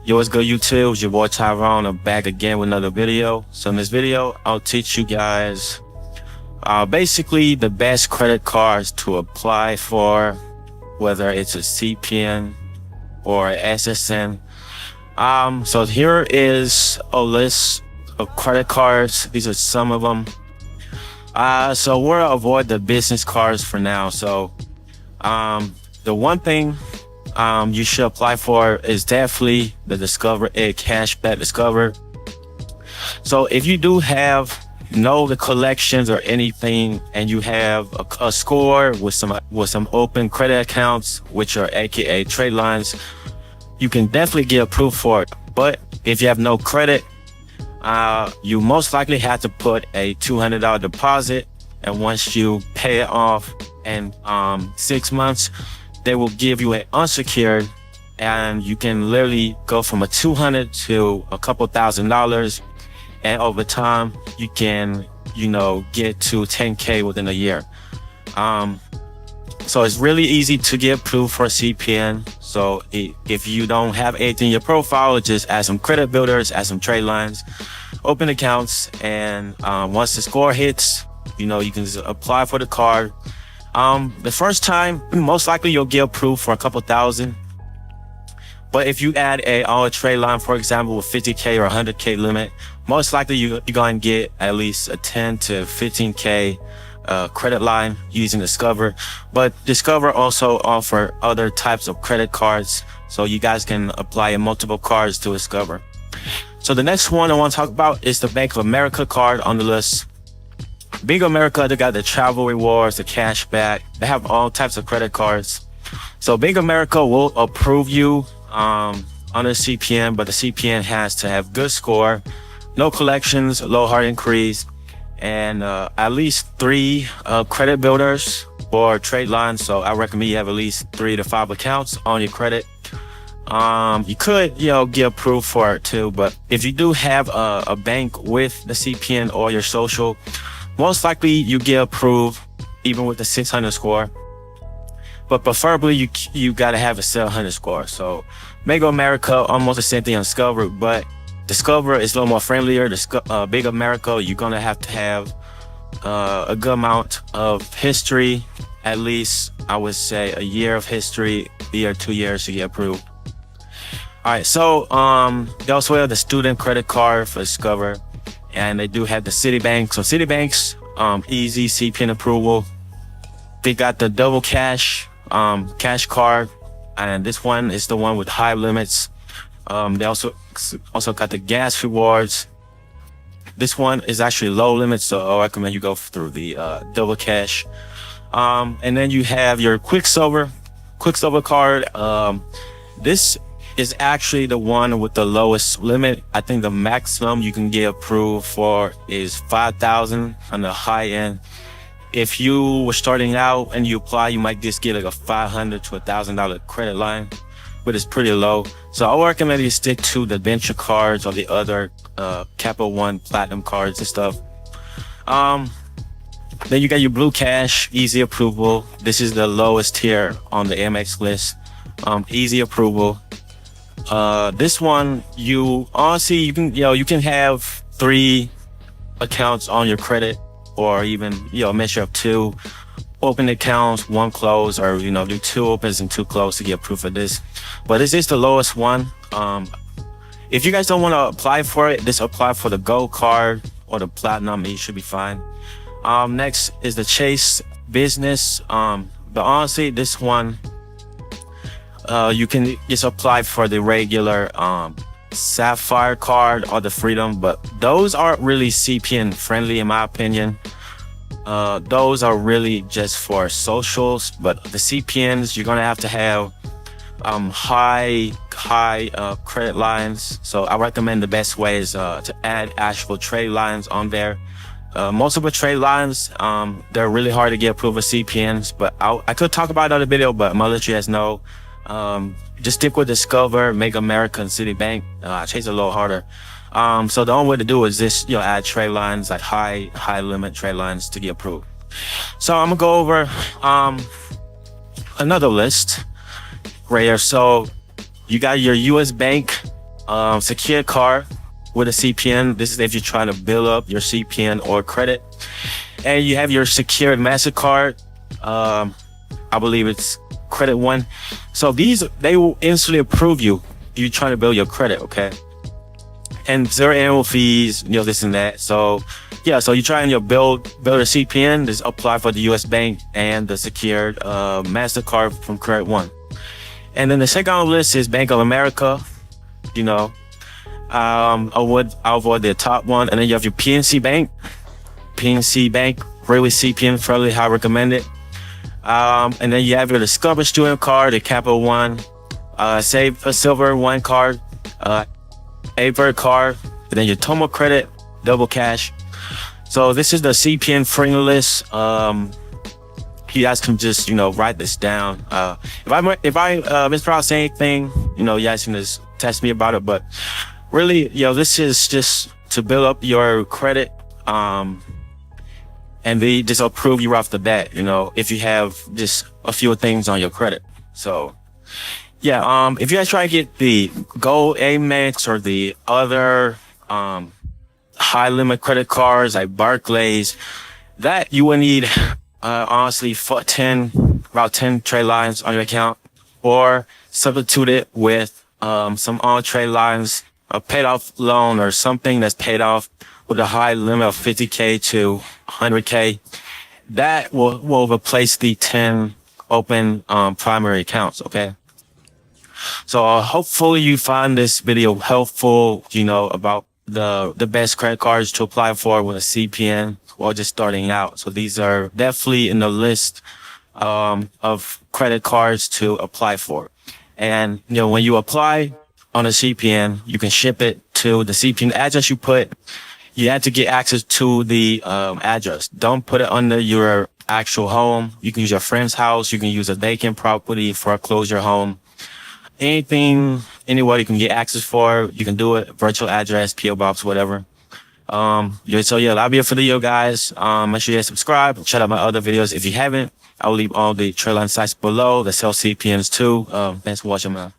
Yo, what's good YouTube? It's your boy Tyrone. I'm back again with another video. So in this video, I'll teach you guys basically the best credit cards to apply for, whether it's a CPN or SSN. So here is a list of credit cards. These are some of them. So we'll avoid the business cards for now. So the one thing you should apply for is definitely the Discover Ed Cashback Discover. So if you do have the collections or anything, and you have a score with some open credit accounts, which are aka trade lines, you can definitely get approved for it. But if you have no credit, you most likely have to put a $200 deposit, and once you pay it off in 6 months, they will give you an unsecured, and you can literally go from a $200 to a couple $1,000, and over time you can, get to 10K within a year. So it's really easy to get approved for CPN. So if you don't have anything in your profile, just add some credit builders, add some trade lines, open accounts, and once the score hits, you can just apply for the card. The first time, most likely you'll get approved for a couple thousand. But if you add a trade line, for example, with 50K or 100K limit, most likely you're going to get at least a 10 to 15K credit line using Discover. But Discover also offer other types of credit cards, so you guys can apply multiple cards to Discover. So the next one I want to talk about is the Bank of America card on the list. Bank of America, they got the travel rewards, the cash back. They have all types of credit cards. So Bank of America will approve you on a CPN, but the CPN has to have good score, no collections, low hard increase, and at least 3 credit builders or trade lines. So I recommend you have at least 3 to 5 accounts on your credit. You could, get approved for it too, but if you do have a bank with the CPN or your social, most likely you get approved even with the 600 score, but preferably you gotta have a 700 score. So Bank of America, almost the same thing on Discover, but Discover is a little more friendlier. Bank of America, you're gonna have to have a good amount of history, at least I would say a year of history, a year, 2 years to get approved. All right, so they also have the student credit card for Discover, and they do have the Citibank. So Citibank's easy CPN approval. They got the double cash card, and this one is the one with high limits. They also got the gas rewards. This one is actually low limits, so I recommend you go through the double cash. And then you have your Quicksilver card. This is actually the one with the lowest limit. I think the maximum you can get approved for is 5,000 on the high end. If you were starting out and you apply, you might just get like a $500 to $1,000 credit line, but it's pretty low. So I would recommend you stick to the venture cards or the other Capital One Platinum cards and stuff. Then you got your Blue Cash, easy approval. This is the lowest tier on the Amex list. Easy approval. This one, you can have 3 accounts on your credit, or even a mixture of 2 open accounts, 1 close, or do 2 opens and 2 close to get approved for this. But this is the lowest one. If you guys don't want to apply for it, just apply for the gold card or the platinum, you should be fine. Next is the Chase Business. But honestly, this one, you can just apply for the regular Sapphire card or the Freedom, but those aren't really CPN friendly in my opinion. Those are really just for socials, but the CPNs, you're gonna have to have high credit lines. So I recommend the best way is to add actual trade lines on there. Multiple trade lines, they're really hard to get approved with CPNs, but I could talk about it on the video, but I'm gonna let you guys know. Just stick with Discover, Bank of America, and Citibank. Chase a little harder. So the only way to do is just add trade lines, like high limit trade lines to get approved. So I'm gonna go over another list right here. So you got your US bank secured card with a CPN. This is if you're trying to build up your CPN or credit. And you have your secured MasterCard. I believe it's credit one. So they will instantly approve you if you're trying to build your credit, okay? And zero annual fees, this and that. So yeah, so you're trying to build a CPN, just apply for the US Bank and the secured MasterCard from Credit One. And then the second on the list is Bank of America. I'll avoid the top one. And then you have your PNC Bank. PNC Bank, really CPN friendly, high recommended. And then you have your Discover Student Card, the Capital One, Save a Silver One card, Avert card, and then your Tomo Credit, Double Cash. So this is the CPN friendly list. You guys can just write this down. If I mispronounce anything, you guys can just text me about it. But really, this is just to build up your credit, and they just approve you off the bat. If you have just a few things on your credit. So yeah, if you guys try to get the Gold Amex or the other high limit credit cards like Barclays, that you will need honestly about 10 trade lines on your account, or substitute it with some on trade lines, a paid off loan or something that's paid off with a high limit of 50K to 100K. That will replace the 10 open primary accounts, okay? So hopefully you find this video helpful, about the best credit cards to apply for with a CPN or just starting out. So these are definitely in the list of credit cards to apply for. And when you apply on a CPN, you can ship it to the CPN address you put. You have to get access to the address. Don't put it under your actual home. You can use your friend's house. You can use a vacant property, foreclose your home. Anything, anywhere you can get access for, you can do it. Virtual address, PO box, whatever. So yeah, that'll be it for the video, guys. Make sure you guys subscribe. Check out my other videos if you haven't. I'll leave all the trade line sites below that sell CPNs too. Thanks for watching, man.